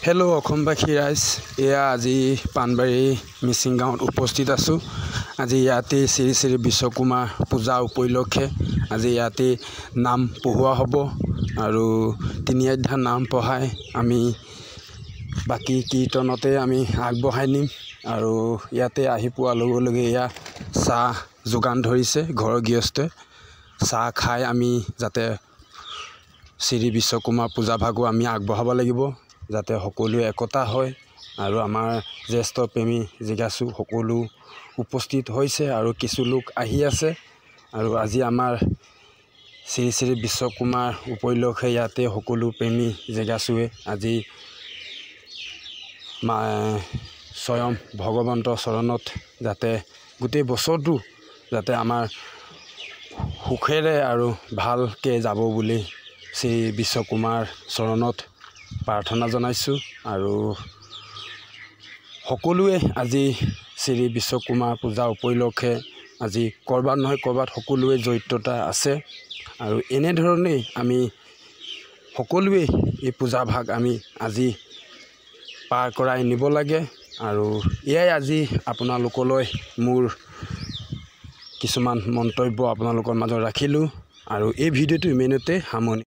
Hello' অসমবাসী ৰাইজ, এয়া আজি পাণবাৰী মিচিং গাঁৱত উপস্থিত আছোঁ। আজি ইয়াতে শ্ৰী শ্ৰী বিশ্বকৰ্মা পূজা উপলক্ষে আজি ইয়াতে নাম পঢ়োৱা হ'ব আৰু তিনি অধ্যায় নাম পঢ়াই আমি বাকী কীৰ্তনতে আমি আগবঢ়াই নিম। আৰু ইয়াতে আহি পোৱাৰ লগে লগে এয়া চাহ যোগান ধৰিছে ঘৰৰ গৃহস্থই। চাহ খাই আমি যাতে শ্ৰী বিশ্বকৰ্মা পূজা ভাগো আমি আগবঢ়াব লাগিব, যাতে সকলোৱে একতা হয়। আৰু আমাৰ জ্যেষ্ঠ প্ৰেমী জিজ্ঞাসু সকলো উপস্থিত হৈছে আৰু কিছু লোক আহি আছে। আৰু আজি আমাৰ শ্ৰী শ্ৰী বিশ্বকৰ্মাৰ উপলক্ষে ইয়াতে সকলো প্ৰেমী জিজ্ঞাসুৱে আজি স্বয়ং ভগৱন্তৰ চৰণত যাতে গোটেই বছৰটো যাতে আমাৰ সুখেৰে আৰু ভালকৈ যাব বুলি শ্ৰী বিশ্বকৰ্মাৰ চৰণত প্ৰাৰ্থনা জনাইছোঁ। আৰু সকলোৱে আজি শ্ৰী বিশ্বকৰ্মা পূজা উপলক্ষে আজি ক'ৰবাত নহয় ক'ৰবাত সকলোৱে জড়িততা আছে। আৰু এনেধৰণেই আমি সকলোৱে এই পূজা ভাগ আমি আজি পাৰ কৰাই নিব লাগে। আৰু এয়াই আজি আপোনালোকলৈ মোৰ কিছুমান মন্তব্য আপোনালোকৰ মাজত ৰাখিলোঁ। আৰু এই ভিডিঅ'টো ইমানতে সামৰণি।